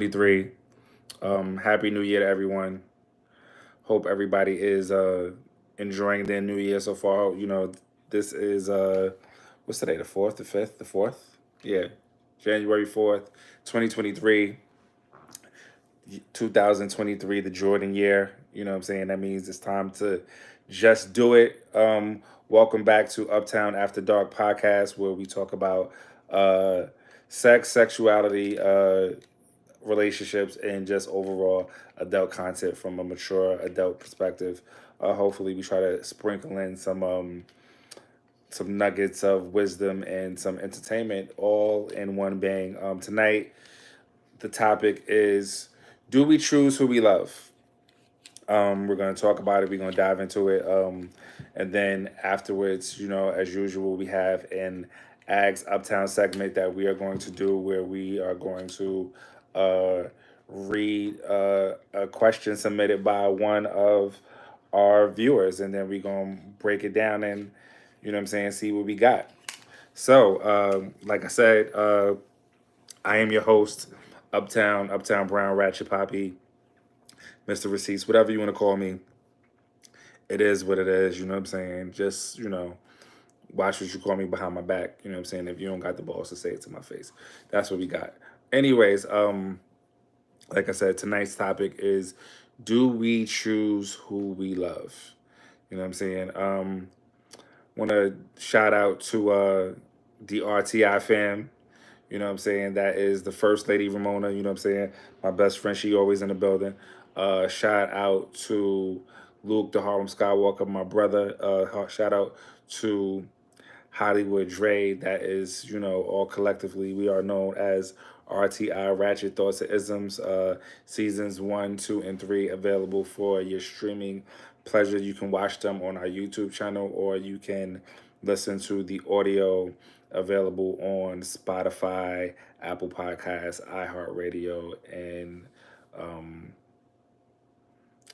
23. Happy New Year to everyone. Hope everybody is enjoying their New Year so far. This is what's today? The fourth, the fifth, the fourth. Yeah, January 4th, 2023, 2023, the Jordan year. You know what I'm saying? That means it's time to just do it. Welcome back to Uptown After Dark podcast, where we talk about uh, sex, sexuality, relationships, and just overall adult content from a mature adult perspective. Hopefully, we try to sprinkle in some nuggets of wisdom and some entertainment all in one bang. Tonight, the topic is: do we choose who we love? We're going to talk about it. We're going to dive into it. And then afterwards, as usual, we have an Ags Uptown segment that we are going to do where we are going to uh, read a question submitted by one of our viewers. And then we're going to break it down and, you know what I'm saying, see what we got. So, like I said, I am your host, Uptown Brown, Ratchet Poppy, Mr. Receipts, whatever you want to call me. It is what it is, you know what I'm saying? Just, watch what you call me behind my back, you know what I'm saying? If you don't got the balls to say it to my face. That's what we got. Anyways, like I said, tonight's topic is, do we choose who we love? You know what I'm saying? Want to shout out to the RTI fam. You know what I'm saying? That is the first lady Ramona, you know what I'm saying? My best friend, she always in the building. Shout out to Luke, the Harlem Skywalker, my brother. Shout out to Hollywood Dre. That is, all collectively, we are known as RTI, Ratchet Thoughts and Isms. Seasons 1, 2, and 3 available for your streaming pleasure. You can watch them on our YouTube channel, or you can listen to the audio available on Spotify, Apple Podcasts, iHeartRadio, and um,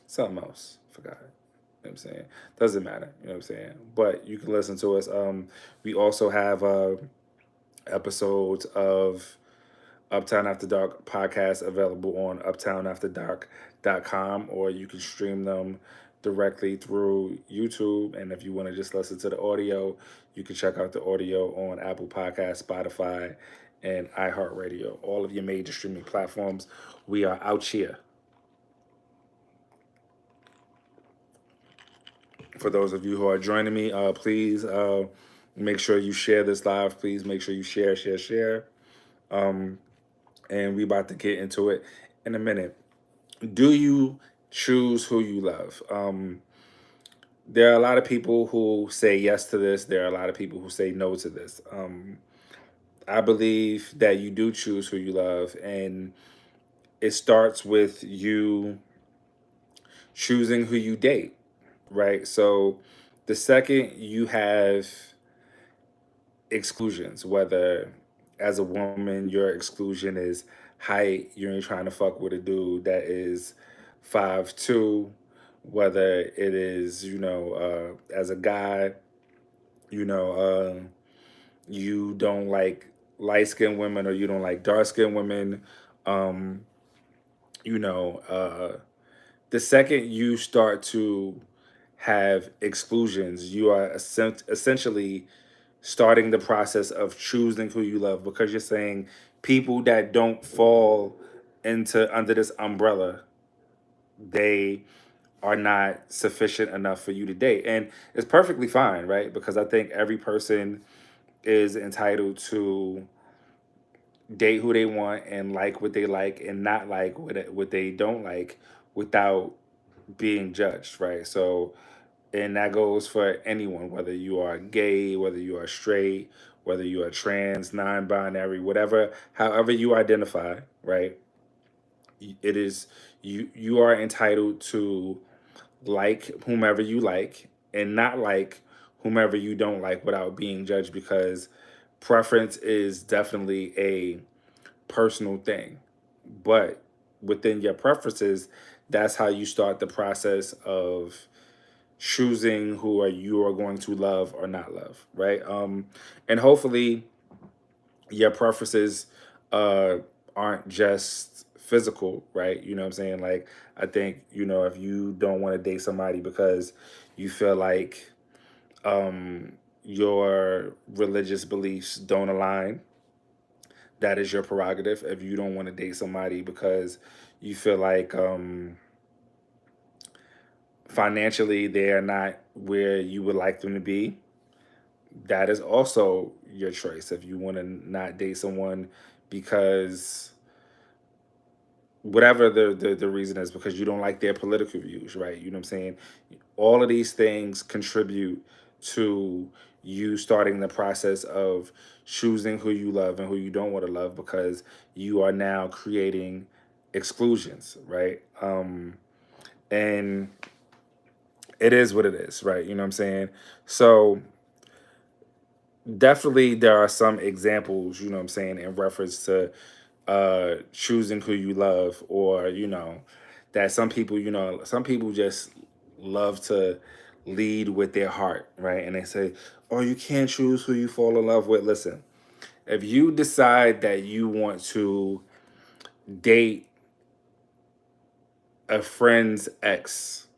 something else. Forgot. You know what I'm saying? Doesn't matter. You know what I'm saying? But you can listen to us. We also have episodes of Uptown After Dark podcast available on uptownafterdark.com, or you can stream them directly through YouTube. And if you want to just listen to the audio, you can check out the audio on Apple Podcasts, Spotify, and iHeartRadio. All of your major streaming platforms. We are out here. For those of you who are joining me, please make sure you share this live. Please make sure you share. And we about to get into it in a minute. Do you choose who you love? There are a lot of people who say yes to this. There are a lot of people who say no to this. I believe that you do choose who you love, and it starts with you choosing who you date, right? So the second you have exclusions, whether as a woman your exclusion is height, you ain't trying to fuck with a dude that is 5'2", whether it is, as a guy, you know, you don't like light skinned women or you don't like dark skinned women, um, you know, the second you start to have exclusions, you are essentially starting the process of choosing who you love, because you're saying people that don't fall into under this umbrella, they are not sufficient enough for you to date. And it's perfectly fine, right? Because I think every person is entitled to date who they want and like what they like and not like what they don't like without being judged, right? So, and that goes for anyone, whether you are gay, whether you are straight, whether you are trans, non-binary, whatever, however you identify, right? It is you are entitled to like whomever you like and not like whomever you don't like without being judged, because preference is definitely a personal thing. But within your preferences, that's how you start the process of choosing who are you are going to love or not love, right? And hopefully your preferences uh aren't just physical, right? You know what I'm saying? Like, I think, if you don't want to date somebody because you feel like your religious beliefs don't align, that is your prerogative. If you don't want to date somebody because you feel like financially they are not where you would like them to be, that is also your choice. If you want to not date someone because whatever the reason is, because you don't like their political views, right? You know what I'm saying? All of these things contribute to you starting the process of choosing who you love and who you don't want to love, because you are now creating exclusions, right? And it is what it is, right? You know what I'm saying? So definitely there are some examples, you know what I'm saying, in reference to choosing who you love, or that some people just love to lead with their heart, right? And they say, oh, you can't choose who you fall in love with. Listen, if you decide that you want to date a friend's ex,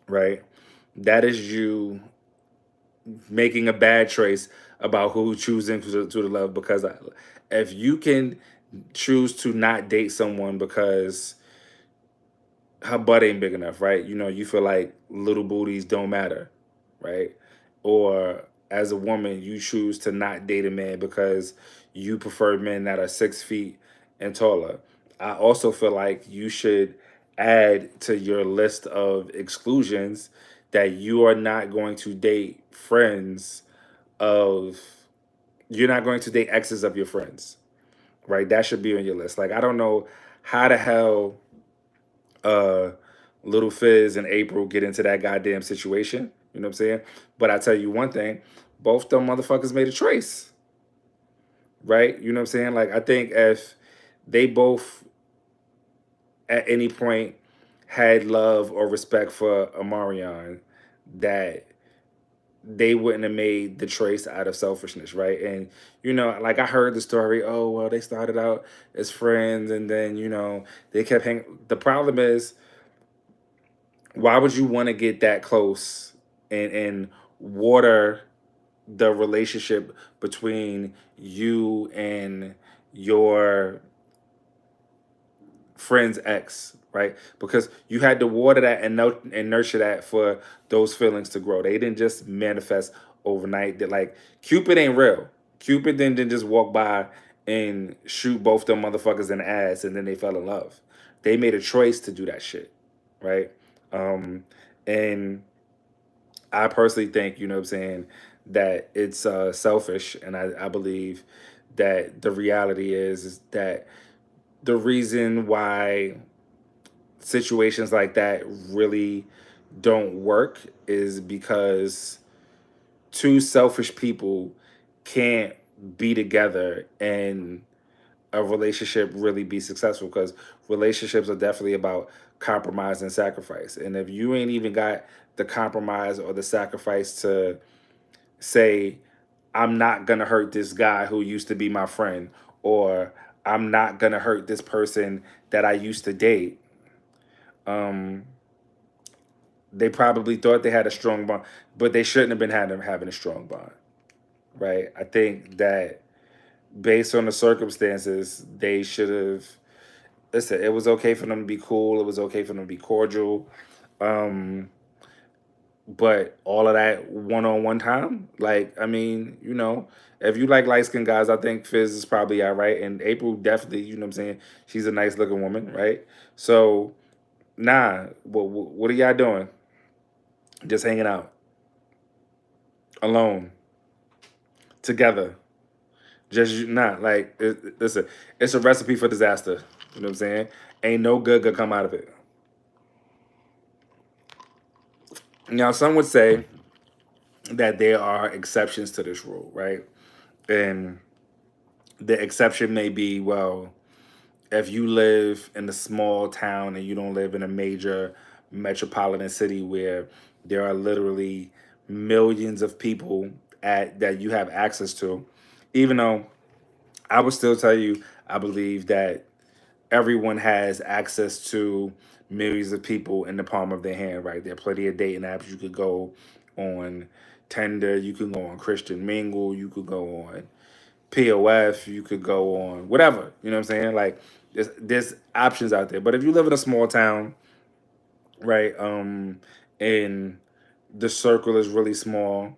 right, that is you making a bad choice about who choosing to the love. Because if you can choose to not date someone because her butt ain't big enough, right? You feel like little booties don't matter, right? Or as a woman, you choose to not date a man because you prefer men that are 6 feet and taller. I also feel like you should add to your list of exclusions that you are not going to date friends of, you're not going to date exes of your friends, right? That should be on your list. Like, I don't know how the hell uh Little Fizz and April get into that goddamn situation. You know what I'm saying? But I tell you one thing, both them motherfuckers made a choice, right? You know what I'm saying? Like, I think if they both at any point had love or respect for Amarion, that they wouldn't have made the choice out of selfishness, right? And like, I heard the story. Oh well, they started out as friends, and then they kept hanging. The problem is, why would you want to get that close and water the relationship between you and your friend's ex, right? Because you had to water that and and nurture that for those feelings to grow. They didn't just manifest overnight. That, like, Cupid ain't real. Cupid didn't just walk by and shoot both them motherfuckers in the ass and then they fell in love. They made a choice to do that shit, right? And I personally think, you know what I'm saying, that it's selfish. And I believe that the reality is that the reason why situations like that really don't work is because two selfish people can't be together and a relationship really be successful, because relationships are definitely about compromise and sacrifice. And if you ain't even got the compromise or the sacrifice to say, I'm not gonna hurt this guy who used to be my friend, or I'm not gonna hurt this person that I used to date, um, they probably thought they had a strong bond, but they shouldn't have been having a strong bond, right? I think that based on the circumstances, they should have. Listen, it was okay for them to be cool. It was okay for them to be cordial. Um, but all of that one-on-one time, like, I mean, if you like light-skinned guys, I think Fizz is probably all right. And April definitely, you know what I'm saying? She's a nice looking woman, right? So, nah, what are y'all doing? Just hanging out, alone, together. Just not like listen, it's a recipe for disaster. You know what I'm saying? Ain't no good gonna come out of it. Now, some would say that there are exceptions to this rule, right? And the exception may be, well, if you live in a small town and you don't live in a major metropolitan city where there are literally millions of people at that you have access to, even though I would still tell you, I believe that everyone has access to millions of people in the palm of their hand, right? There are plenty of dating apps. You could go on Tinder, you could go on Christian Mingle, you could go on POF, you could go on whatever. You know what I'm saying? Like there's options out there. But if you live in a small town, right, and the circle is really small,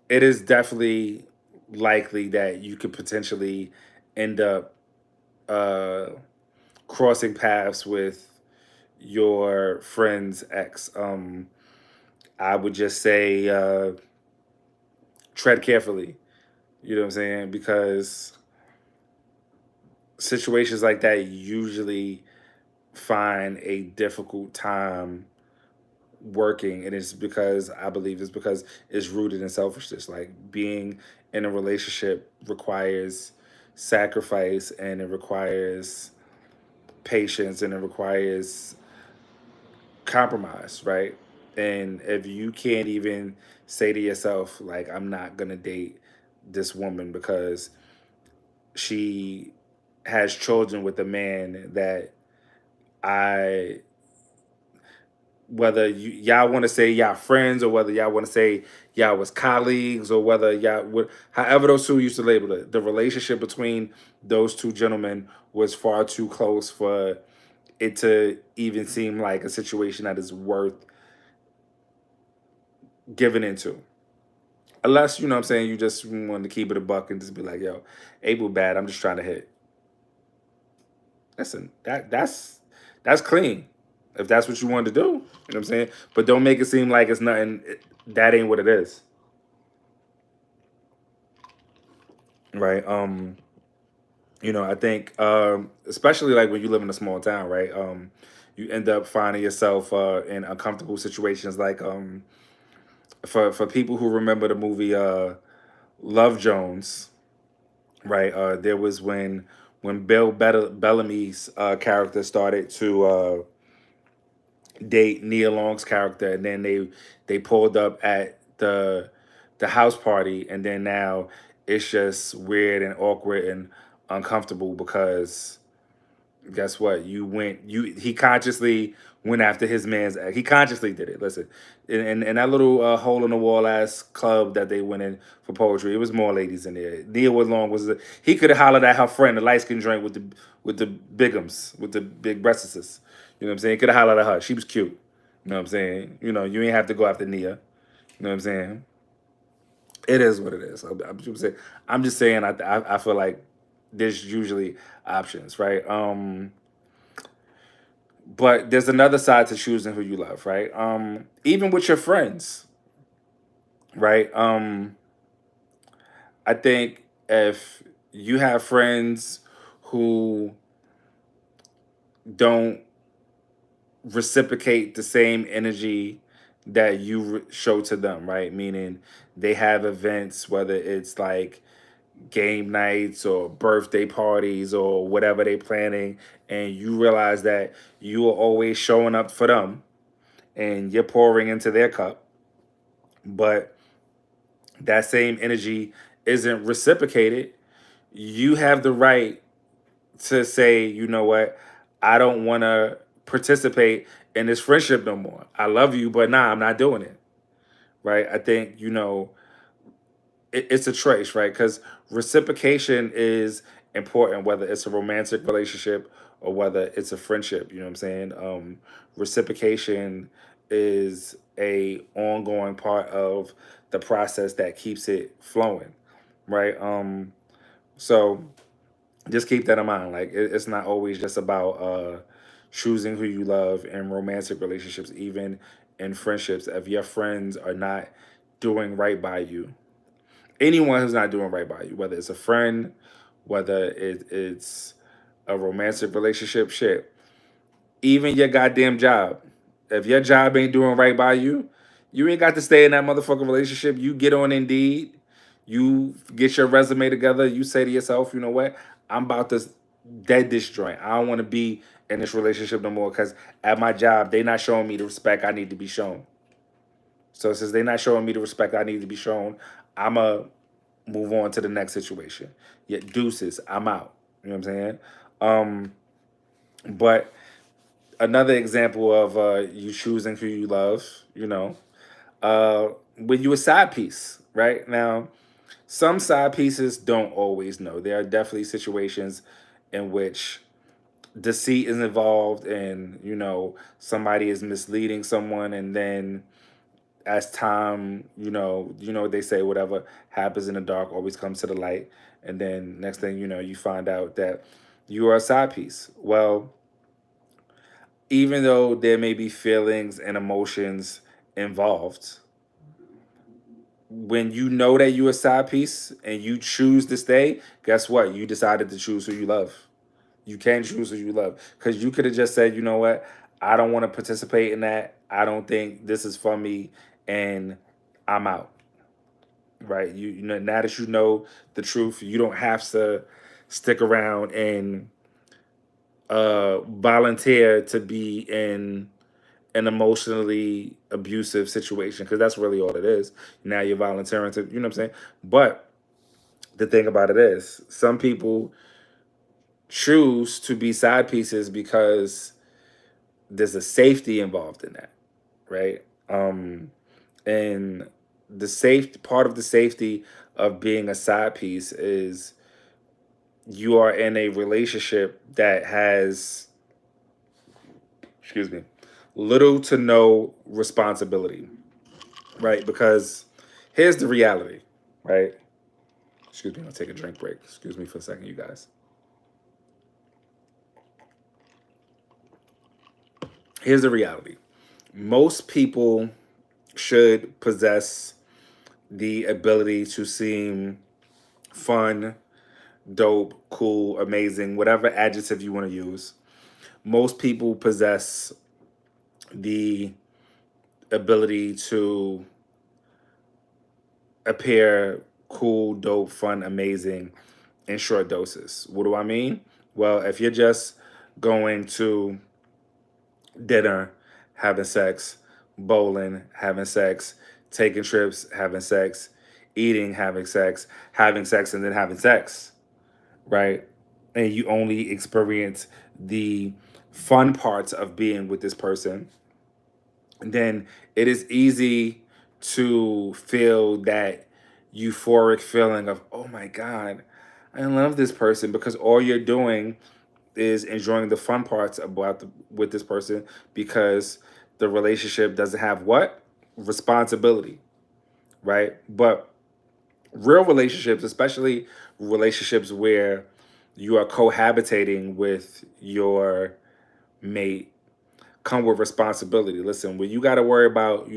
it is definitely likely that you could potentially end up uh, crossing paths with your friend's ex. I would just say tread carefully. You know what I'm saying? Because situations like that usually find a difficult time working, and it's because I believe it's because it's rooted in selfishness. Like being in a relationship requires sacrifice, and it requires patience, and it requires compromise, right? And if you can't even say to yourself, like, I'm not gonna date this woman because she has children with a man that I, whether y'all want to say y'all friends, or whether y'all want to say y'all was colleagues, or whether y'all would, however those two used to label it, the relationship between those two gentlemen was far too close for it to even seem like a situation that is worth giving into. Unless, you know what I'm saying, you just want to keep it a buck and just be like, yo, Abel bad, I'm just trying to hit. Listen, that's clean. If that's what you want to do, you know what I'm saying? But don't make it seem like it's nothing, that ain't what it is. Right? I think especially like when you live in a small town, right? You end up finding yourself in uncomfortable situations, like for people who remember the movie Love Jones, right? There was when Bellamy's character started to date Nia Long's character, and then they pulled up at the house party, and then now it's just weird and awkward and uncomfortable because guess what? He consciously went after his man's ex. He consciously did it. Listen, in that little hole in the wall ass club that they went in for poetry, it was more ladies in there. Nia Long he could have hollered at her friend, the light skin joint with the bigums, with the big breastises. You know what I'm saying? He could have hollered at her. She was cute. You know what I'm saying? You ain't have to go after Nia. You know what I'm saying? It is what it is. I'm just saying. I feel like there's usually options, right? But there's another side to choosing who you love, right? Even with your friends, right? I think if you have friends who don't reciprocate the same energy that you show to them, right? Meaning they have events, whether it's like game nights or birthday parties or whatever they planning, and you realize that you are always showing up for them and you're pouring into their cup, but that same energy isn't reciprocated, you have the right to say, you know what, I don't want to participate in this friendship no more. I love you, but nah, I'm not doing it. Right? I think, it's a choice, right? Because reciprocation is important, whether it's a romantic relationship or whether it's a friendship. You know what I'm saying? Reciprocation is a ongoing part of the process that keeps it flowing, right? So just keep that in mind. Like it's not always just about choosing who you love in romantic relationships, even in friendships. If your friends are not doing right by you, anyone who's not doing right by you, whether it's a friend, whether it's a romantic relationship, shit, even your goddamn job. If your job ain't doing right by you, you ain't got to stay in that motherfucking relationship. You get on Indeed, you get your resume together, you say to yourself, you know what, I'm about to dead this joint. I don't want to be in this relationship no more because at my job, they not showing me the respect I need to be shown. So since they're not showing me the respect I need to be shown, I'ma move on to the next situation. Yeah, deuces, I'm out. You know what I'm saying? Um, But another example of you choosing who you love, when you a side piece, right? Now, some side pieces don't always know. There are definitely situations in which deceit is involved, and somebody is misleading someone, and then as time, what they say, whatever happens in the dark always comes to the light, and then next thing you know, you find out that you are a side piece. Well, even though there may be feelings and emotions involved, when you know that you're a side piece and you choose to stay, guess what? You decided to choose who you love. You can choose who you love, because you could have just said, you know what, I don't want to participate in that. I don't think this is for me, and I'm out. Right? Now that you know the truth, you don't have to stick around and volunteer to be in an emotionally abusive situation, because that's really all it is. Now you're volunteering to, what I'm saying? But the thing about it is, some people choose to be side pieces because there's a safety involved in that, right? And the safe part of the safety of being a side piece is you are in a relationship that has, excuse me, little to no responsibility, right? Because here's the reality, right? Excuse me, I'll take a drink break. Excuse me for a second, you guys. Here's the reality. Most people should possess the ability to seem fun, dope, cool, amazing, whatever adjective you want to use. Most people possess the ability to appear cool, dope, fun, amazing in short doses. What do I mean? Well, if you're just going to dinner, having sex, bowling, having sex, taking trips, having sex, eating, having sex, and then having sex, right? And you only experience the fun parts of being with this person, then it is easy to feel that euphoric feeling of, oh my God, I love this person, because all you're doing is enjoying the fun parts about with this person, because the relationship doesn't have what? Responsibility, right? But real relationships, especially relationships where you are cohabitating with your mate, come with responsibility. Listen, when you got to worry about,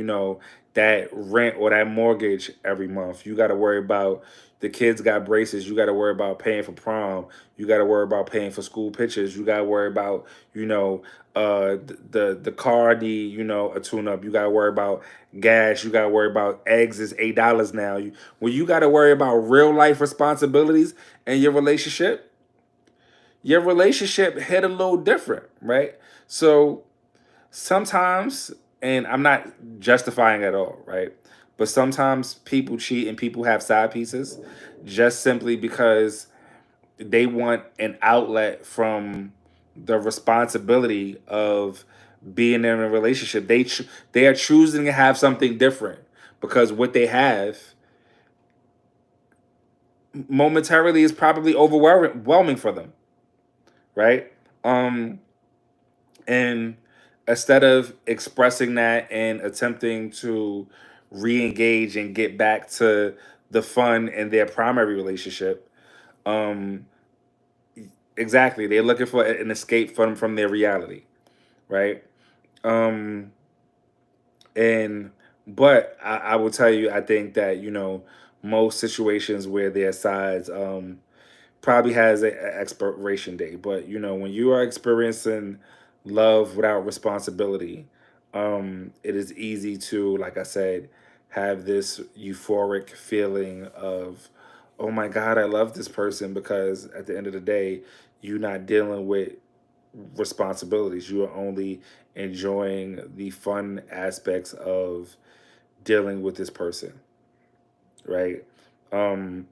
that rent or that mortgage every month, you got to worry about the kids got braces, you got to worry about paying for prom, you got to worry about paying for school pictures, you got to worry about, the car need, a tune up, you got to worry about gas, you got to worry about eggs is $8 now. When you got to worry about real life responsibilities and your relationship hit a little different, right? So sometimes, and I'm not justifying at all, right? But sometimes people cheat and people have side pieces just simply because they want an outlet from the responsibility of being in a relationship. They are choosing to have something different because what they have momentarily is probably overwhelming for them, right? Um, And instead of expressing that and attempting to re-engage and get back to the fun in their primary relationship, um, exactly, they're looking for an escape from their reality, right? Um, and but I will tell you, I think that most situations where their sides probably has a expiration date. But when you are experiencing love without responsibility, it is easy to, like I said, have this euphoric feeling of, oh my God, I love this person, because at the end of the day, you're not dealing with responsibilities. You are only enjoying the fun aspects of dealing with this person, right? Um,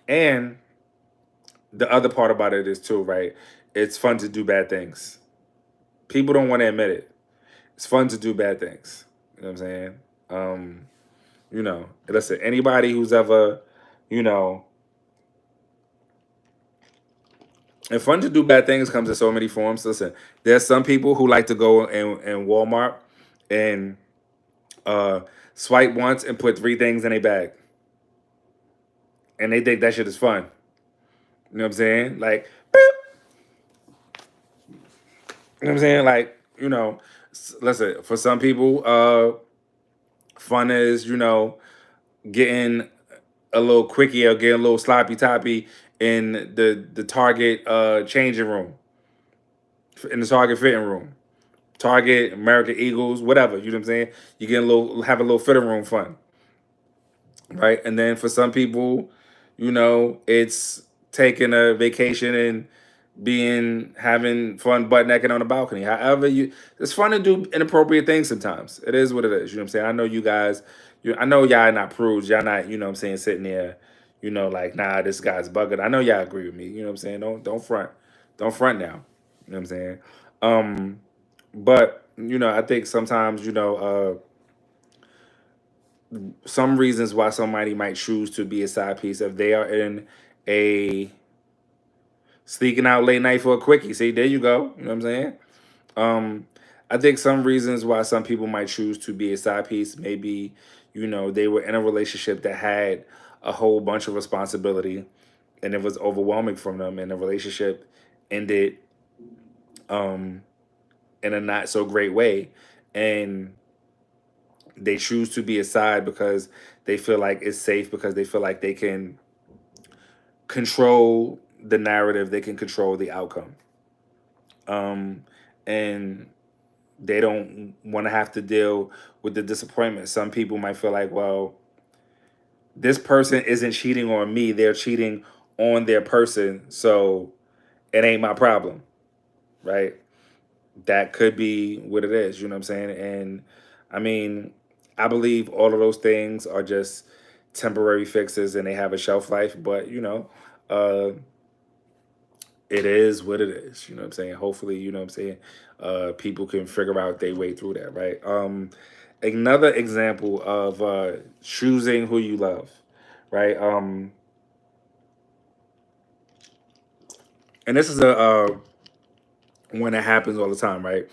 and the other part about it is too, right? It's fun to do bad things, People don't want to admit it. It's fun to do bad things. You know what I'm saying? Um, listen, anybody who's ever, you know, and fun to do bad things comes in so many forms. Listen, there's some people who like to go in Walmart and uh, swipe once and put three things in a bag, and they think that shit is fun. You know what I'm saying? Like, beep, you know what I'm saying? Like, listen, for some people, fun is, getting a little quickie or getting a little sloppy toppy in the Target changing room, in the Target fitting room. Target, American Eagles, whatever, you know what I'm saying? You get a little, have a little fitting room fun, right? And then for some people, it's taking a vacation and having fun butt naked on the balcony. However, it's fun to do inappropriate things sometimes. It is what it is. You know what I'm saying? I know you guys. I know y'all not prudes. Y'all not. You know what I'm saying? Sitting there. Like nah, this guy's bugging. I know y'all agree with me. You know what I'm saying? Don't front. Don't front now. You know what I'm saying? But I think sometimes some reasons why somebody might choose to be a side piece if they are in a sneaking out late night for a quickie. See, there you go. You know what I'm saying? Um, I think some reasons why some people might choose to be a side piece, maybe, they were in a relationship that had a whole bunch of responsibility and it was overwhelming from them, and the relationship ended um, in a not so great way. And they choose to be a side because they feel like it's safe, because they feel like they can control the narrative, they can control the outcome. Um, and they don't want to have to deal with the disappointment. Some people might feel like, well, this person isn't cheating on me, they're cheating on their person, so it ain't my problem, right? That could be what it is, you know what I'm saying? And I mean, I believe all of those things are just temporary fixes and they have a shelf life, but uh it is what it is, you know what I'm saying? Hopefully, you know what I'm saying, people can figure out their way through that, right? Another example of choosing who you love, right? And this is a one that happens all the time, right?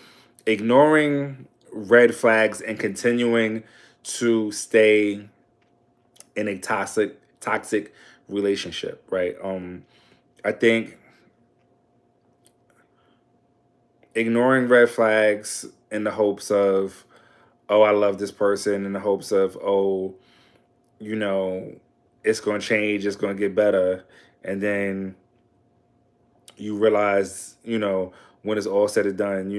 Ignoring red flags and continuing to stay in a toxic relationship, right? I think ignoring red flags in the hopes of, oh, I love this person, in the hopes of, oh, you know, it's going to change, it's going to get better. And then you realize, when it's all said and done,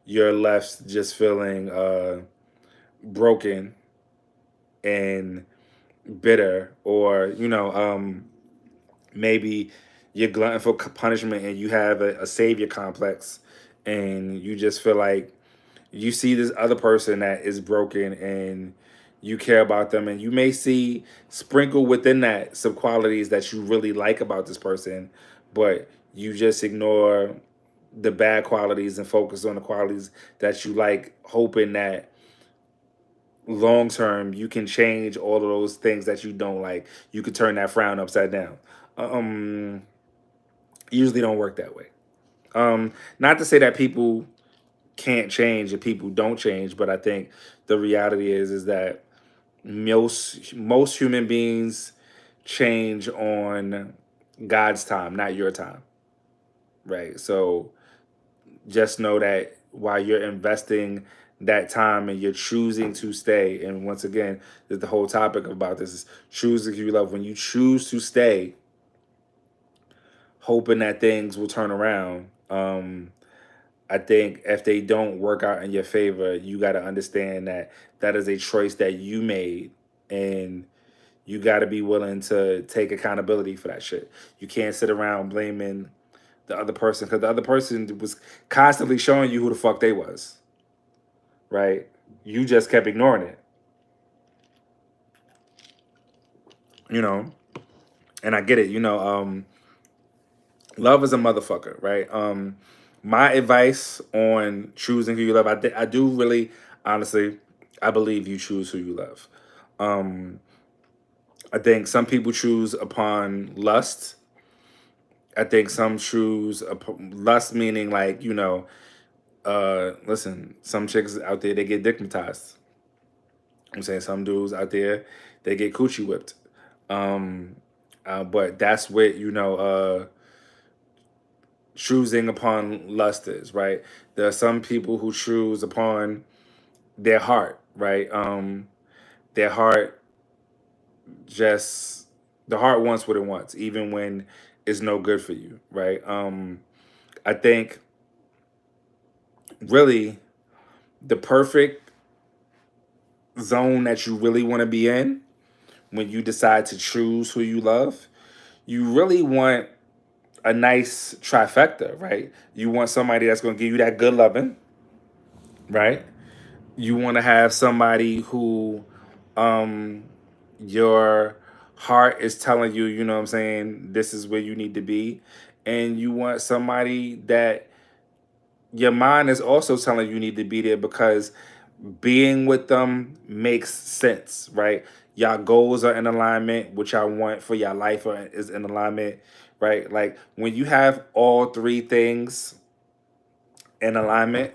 you're left just feeling broken and bitter, or, maybe you're glutton for punishment and you have a savior complex, and you just feel like you see this other person that is broken and you care about them, and you may see sprinkle within that some qualities that you really like about this person, but you just ignore the bad qualities and focus on the qualities that you like, hoping that long term you can change all of those things that you don't like. You could turn that frown upside down. um Usually don't work that way. Not to say that people can't change and people don't change, but I think the reality is that most human beings change on God's time, not your time, right? So just know that while you're investing that time and you're choosing to stay, and once again, the whole topic about this is choosing who you love. When you choose to stay, hoping that things will turn around, I think if they don't work out in your favor, you got to understand that that is a choice that you made, and you got to be willing to take accountability for that shit. You can't sit around blaming the other person, because the other person was constantly showing you who the fuck they was, right? You just kept ignoring it, you know. And I get it, love is a motherfucker, right? my advice on choosing who you love, I do really, honestly, I believe you choose who you love. Um, I think some people choose upon lust. I think some choose lust, meaning like, listen, some chicks out there, they get dickmatized. I'm saying some dudes out there, they get coochie whipped. Um, but that's what, choosing upon lust is, right? There are some people who choose upon their heart, right? Their heart just, the heart wants what it wants, even when it's no good for you, right? I think really the perfect zone that you really want to be in when you decide to choose who you love, you really want a nice trifecta, right? You want somebody that's going to give you that good loving, right? You want to have somebody who um your heart is telling you, you know what I'm saying, this is where you need to be. And you want somebody that your mind is also telling you need to be there because being with them makes sense, right? Y'all goals are in alignment, which I want for your life is in alignment, right? Like when you have all three things in alignment,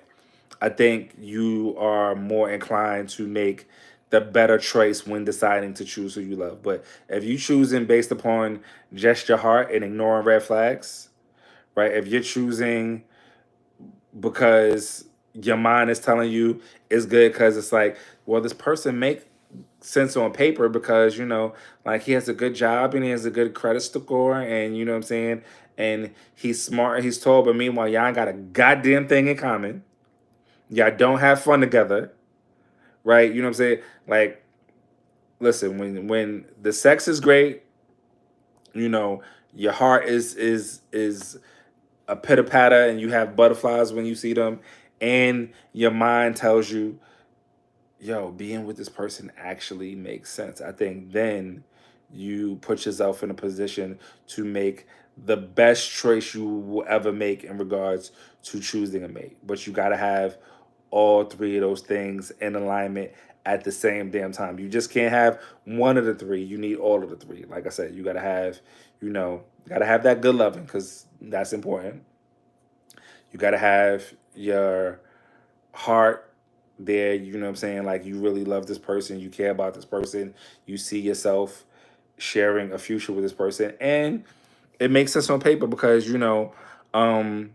I think you are more inclined to make the better choice when deciding to choose who you love. But if you choosing based upon just your heart and ignoring red flags, right? If you're choosing because your mind is telling you it's good because it's like, well, this person make sense on paper because like he has a good job and he has a good credit score and you know what I'm saying, and he's smart and he's tall, but meanwhile y'all ain't got a goddamn thing in common. Y'all don't have fun together, right? You know what I'm saying? Like, listen, when the sex is great, you know, your heart is a pitter patter and you have butterflies when you see them, and your mind tells you, yo, being with this person actually makes sense. I think then you put yourself in a position to make the best choice you will ever make in regards to choosing a mate. But you got to have all three of those things in alignment at the same damn time. You just can't have one of the three. You need all of the three. Like I said, you got to have, you got to have that good loving because that's important. You got to have your heart there, you know what I'm saying? Like you really love this person, you care about this person, you see yourself sharing a future with this person. And it makes sense on paper because, um,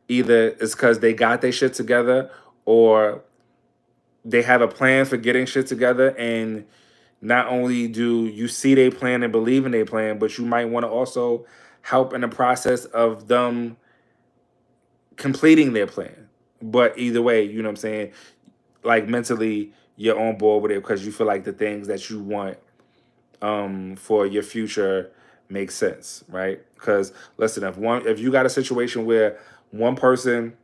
either it's because they got their shit together or they have a plan for getting shit together. And not only do you see they plan and believe in their plan, but you might want to also help in the process of them completing their plan. But either way, you know what I'm saying? Like mentally you're on board with it because you feel like the things that you want for your future make sense, right? Because listen, if you got a situation where one person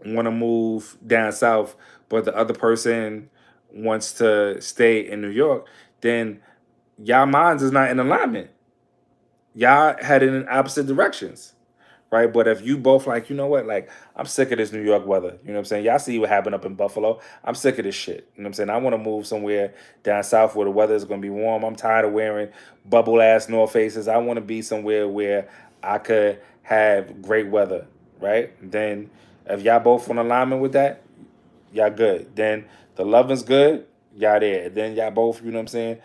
want to move down south but the other person wants to stay in New York, then y'all minds is not in alignment. Y'all headed in opposite directions, right? But if you both like, you know what, like I'm sick of this New York weather. You know what I'm saying? Y'all see what happened up in Buffalo. I'm sick of this shit. You know what I'm saying? I want to move somewhere down south where the weather is going to be warm. I'm tired of wearing bubble ass North Faces. I want to be somewhere where I could have great weather, right? Then if y'all both on alignment with that, y'all good. Then the loving's good, y'all there. Then y'all both, you know what I'm saying,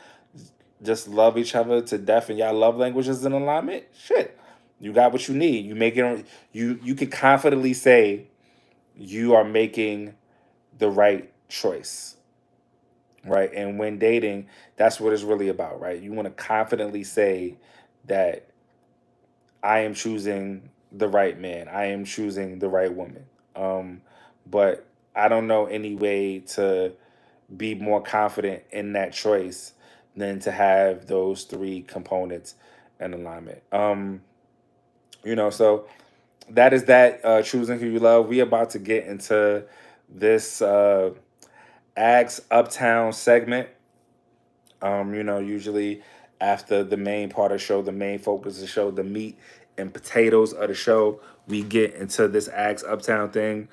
just love each other to death and y'all love languages in alignment, shit. You got what you need. You make it, you can confidently say you are making the right choice. Right. And when dating, that's what it's really about, right? You want to confidently say that I am choosing the right man. I am choosing the right woman. But I don't know any way to be more confident in that choice than to have those three components in alignment. So that is that, choosing who you love. We about to get into this Ags Uptown segment. Usually after the main part of the show, the main focus of the show, the meat and potatoes of the show, we get into this Ask Uptown thing.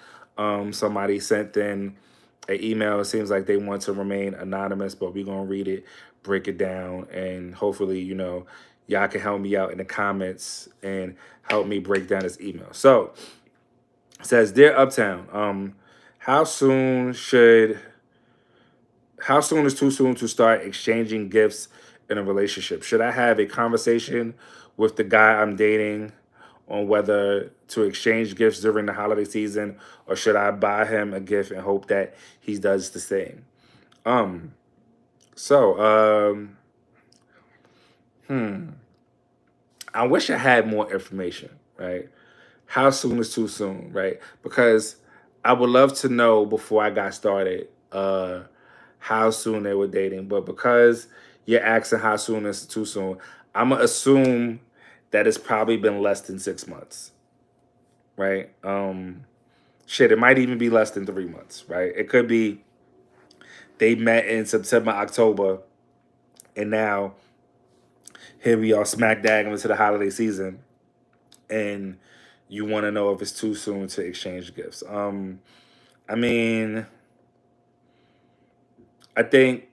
Somebody sent in an email. It seems like they want to remain anonymous, but we're gonna read it, break it down, and hopefully, y'all can help me out in the comments and help me break down this email. So it says, "Dear Uptown, how soon should how soon is too soon to start exchanging gifts in a relationship? Should I have a conversation with the guy I'm dating on whether to exchange gifts during the holiday season, or should I buy him a gift and hope that he does the same?" Um, so, I wish I had more information, right? How soon is too soon, right? Because I would love to know before I got started how soon they were dating. But because you're asking how soon is too soon, I'm gonna assume that it's probably been less than 6 months, right? Shit, it might even be less than 3 months, right? It could be they met in September, October, and now here we are smack dab into the holiday season, and you want to know if it's too soon to exchange gifts. I mean, I think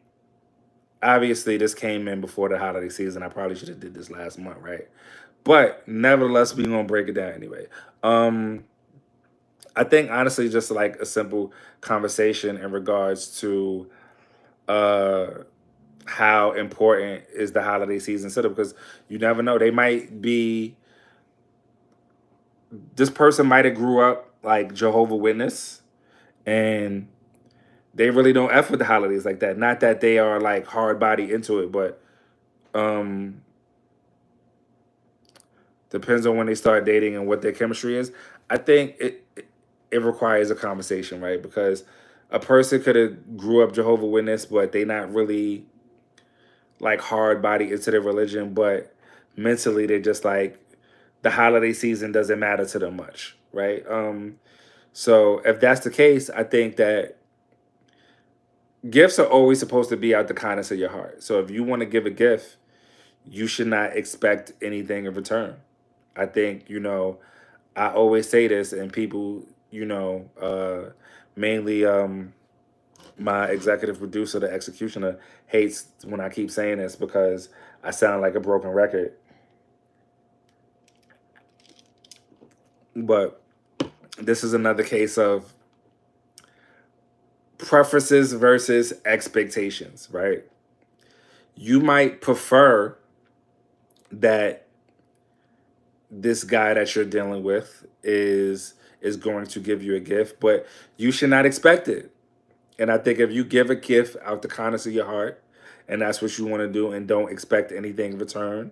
obviously this came in before the holiday season. I probably should have did this last month, right? But nevertheless, we're gonna break it down anyway. I think honestly, just like a simple conversation in regards to uh how important is the holiday season setup, because you never know. They might be This person might have grew up like Jehovah Witness, and they really don't f with the holidays like that. Not that they are like hard body into it, but um depends on when they start dating and what their chemistry is. I think it requires a conversation, right? Because a person could have grew up Jehovah Witness, but they not really like hard body into their religion, but mentally they're just like the holiday season doesn't matter to them much, right? So if that's the case, I think that gifts are always supposed to be out the kindness of your heart. So if you want to give a gift, you should not expect anything in return. I think, I always say this, and people, mainly my executive producer, the executioner, hates when I keep saying this because I sound like a broken record. But this is another case of preferences versus expectations, right? You might prefer that this guy that you're dealing with is going to give you a gift, but you should not expect it. And I think if you give a gift out the kindness of your heart, and that's what you want to do, and don't expect anything in return,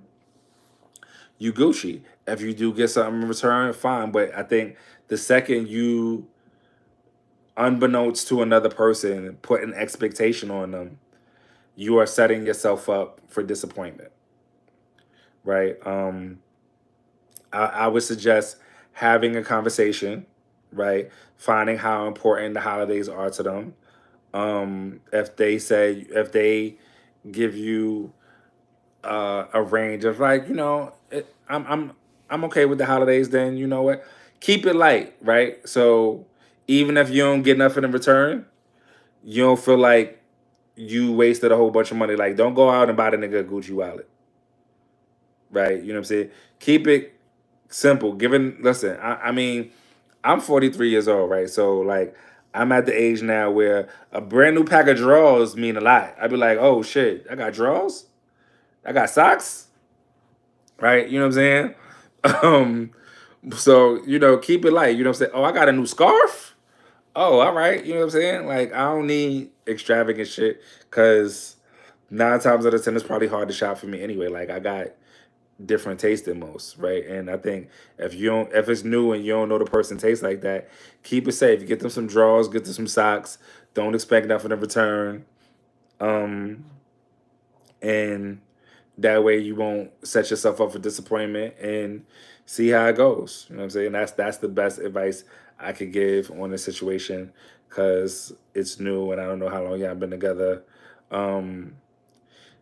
you Gucci. If you do get something in return, fine. But I think the second you, unbeknownst to another person, put an expectation on them, you are setting yourself up for disappointment, right? I would suggest having a conversation, right? Finding how important the holidays are to them. If they give you a range of like, I'm okay with the holidays, then you know what? Keep it light, right? So even if you don't get nothing in return, you don't feel like you wasted a whole bunch of money. Like, don't go out and buy the nigga a Gucci wallet, right? You know what I'm saying? Keep it simple. Listen, I mean, I'm 43 years old, right? So like, I'm at the age now where a brand new pack of drawers mean a lot. I'd be like, oh shit, I got drawers, I got socks, right? You know what I'm saying? Um, so keep it light. You know what I'm saying? Oh, I got a new scarf. Oh, all right. You know what I'm saying? Like, I don't need extravagant shit because 9 times out of 10, it's probably hard to shop for me anyway. Like, I got different taste than most, right? And I think if it's new and you don't know the person tastes like that, keep it safe. Get them some drawers, get them some socks. Don't expect nothing in return. Um, and that way you won't set yourself up for disappointment and see how it goes. You know what I'm saying? That's the best advice I could give on this situation because it's new and I don't know how long y'all been together. Um,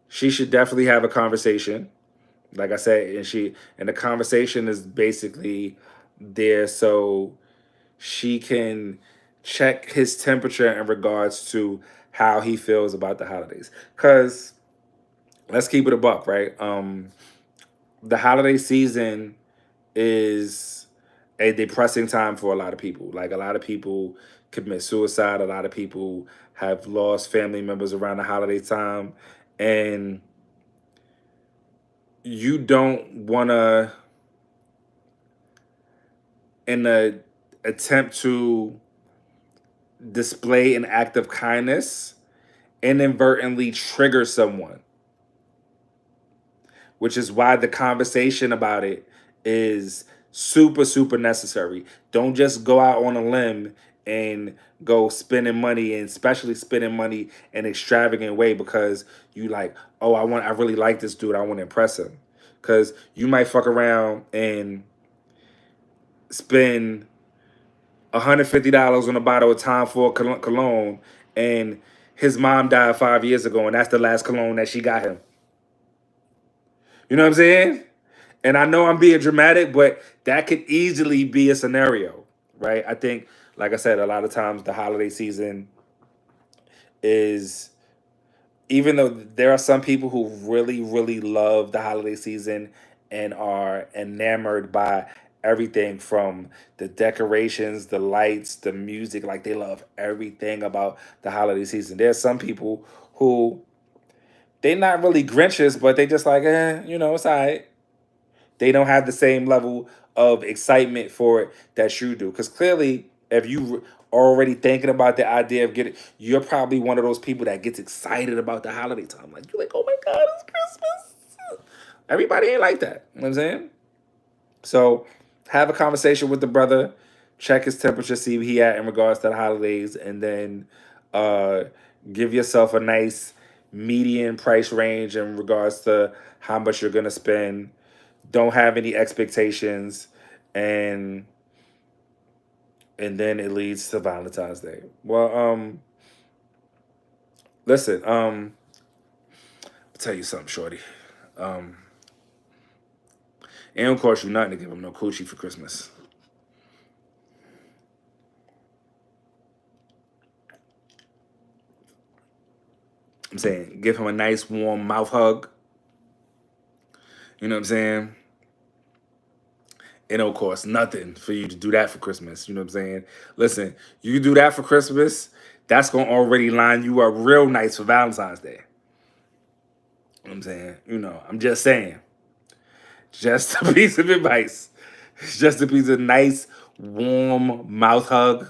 she should definitely have a conversation, Like I said, and the conversation is basically there so she can check his temperature in regards to how he feels about the holidays. Cause let's keep it a buck, right? The holiday season is a depressing time for a lot of people. Like a lot of people commit suicide. A lot of people have lost family members around the holiday time, and you don't want to, in a attempt to display an act of kindness, inadvertently trigger someone, which is why the conversation about it is super, super necessary. Don't just go out on a limb and go spending money, and especially spending money in an extravagant way because you like, oh, I really like this dude. I want to impress him. Because you might fuck around and spend $150 on a bottle of Tom Ford cologne, and his mom died 5 years ago, and that's the last cologne that she got him. You know what I'm saying? And I know I'm being dramatic, but that could easily be a scenario, right? I think, like I said, a lot of times the holiday season is, even though there are some people who really, really love the holiday season and are enamored by everything from the decorations, the lights, the music, like they love everything about the holiday season. There's some people who they're not really Grinches, but they just like, it's all right. They don't have the same level of excitement for it that you do. Because clearly, if you are already thinking about the idea of getting, you're probably one of those people that gets excited about the holiday time. Like, you're like, oh my God, it's Christmas. Everybody ain't like that. You know what I'm saying? So have a conversation with the brother, check his temperature, see where he at in regards to the holidays, and then uh, give yourself a nice median price range in regards to how much you're gonna spend. Don't have any expectations, and then it leads to Valentine's Day. Well, listen, I'll tell you something, shorty. Um, it don't cost you nothing to give him no coochie for Christmas. I'm saying, give him a nice warm mouth hug. You know what I'm saying? It don't cost nothing for you to do that for Christmas. You know what I'm saying? Listen, you do that for Christmas, that's gonna already line you up real nice for Valentine's Day. You know what I'm saying? I'm just saying. Just a piece of advice. Just a piece of nice, warm mouth hug.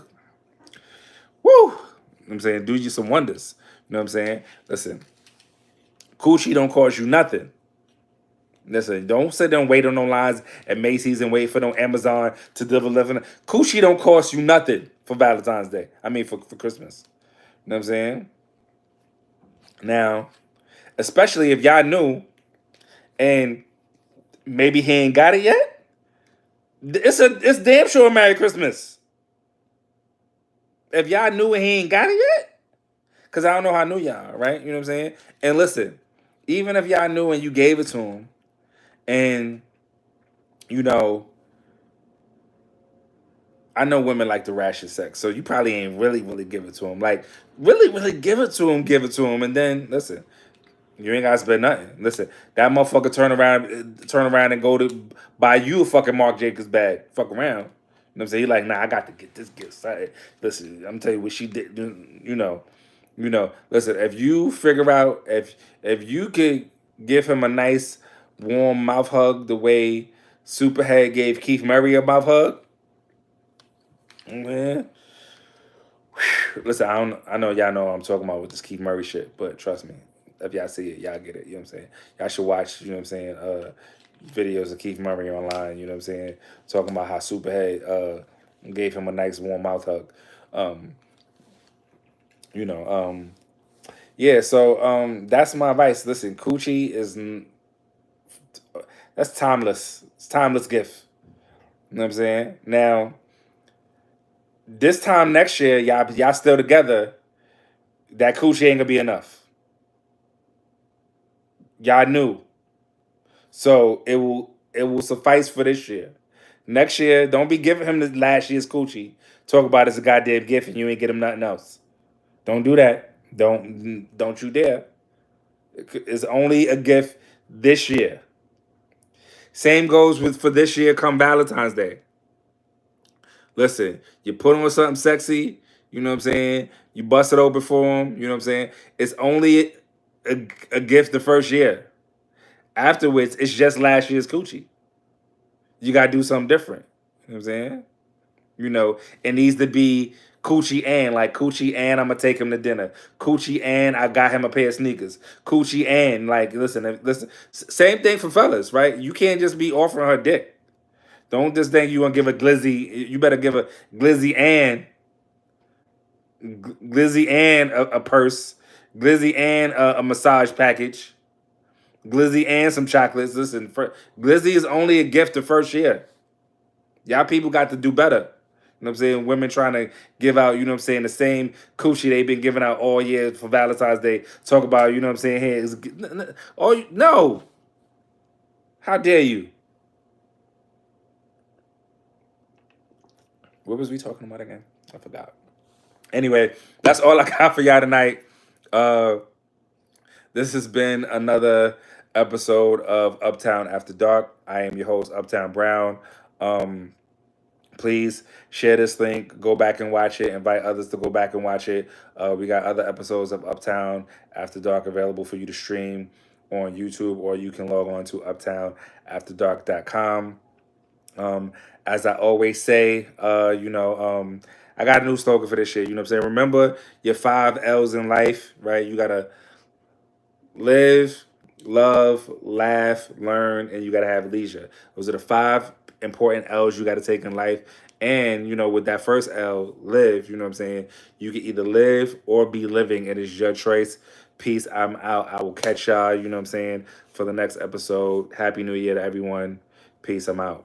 Woo! You know what I'm saying? Do you some wonders. You know what I'm saying? Listen, coochie don't cost you nothing. Listen, don't sit there and wait on no lines at Macy's and wait for no Amazon to deliver. Coochie don't cost you nothing for Valentine's Day. I mean, for Christmas. You know what I'm saying? Now, especially if y'all knew and maybe he ain't got it yet, it's damn sure Merry Christmas. If y'all knew and he ain't got it yet, because I don't know how new y'all are, right? You know what I'm saying? And listen, even if y'all knew and you gave it to him, and you know, I know women like to ration sex, so you probably ain't really, really give it to him. Like, really, really give it to him, and then listen, you ain't gotta spend nothing. Listen, that motherfucker turn around and go to buy you a fucking Marc Jacobs bag. Fuck around. You know what I'm saying? He like, nah, I got to get this gift. Listen, I'm telling you what she did. Listen, if you figure out if you could give him a nice warm mouth hug the way Superhead gave Keith Murray a mouth hug, man. Listen, I know y'all know what I'm talking about with this Keith Murray shit, but trust me, if y'all see it, y'all get it. You know what I'm saying? Y'all should watch, you know what I'm saying, videos of Keith Murray online, you know what I'm saying, talking about how Superhead gave him a nice warm mouth hug. Um, you know, yeah, so that's my advice. Listen, coochie is that's timeless. It's timeless gift. You know what I'm saying? Now, this time next year, y'all still together, that coochie ain't gonna be enough. Y'all knew. So it will suffice for this year. Next year, don't be giving him the last year's coochie. Talk about it's a goddamn gift and you ain't get him nothing else. Don't do that. Don't you dare. It's only a gift this year. Same goes with for this year come Valentine's Day. Listen, you put on something sexy, you know what I'm saying? You bust it open for him, you know what I'm saying? It's only a gift the first year. Afterwards, it's just last year's coochie. You gotta do something different. You know what I'm saying? You know, it needs to be Coochie and like Coochie and I'm gonna take him to dinner. Coochie and I got him a pair of sneakers. Coochie and like listen. Same thing for fellas, right? You can't just be offering her dick. Don't just think you gonna give a glizzy. You better give a glizzy and a purse, glizzy and a massage package, glizzy and some chocolates. Listen, glizzy is only a gift the first year. Y'all people got to do better. You know what I'm saying? Women trying to give out, you know what I'm saying, the same coochie they've been giving out all year for Valentine's Day. Talk about, you know what I'm saying, hey, oh, no. How dare you? What was we talking about again? I forgot. Anyway, that's all I got for y'all tonight. Uh, this has been another episode of Uptown After Dark. I am your host, Uptown Brown. Um, Please share this link, go back and watch it, invite others to go back and watch it. We got other episodes of Uptown After Dark available for you to stream on YouTube, or you can log on to uptownafterdark.com. As I always say, I got a new slogan for this shit. You know what I'm saying? Remember your 5 L's in life, right? You got to live, love, laugh, learn, and you got to have leisure. Those are the 5 important L's you got to take in life. And, with that first L, live, you know what I'm saying? You can either live or be living. It is your choice. Peace. I'm out. I will catch y'all, you know what I'm saying, for the next episode. Happy New Year to everyone. Peace. I'm out.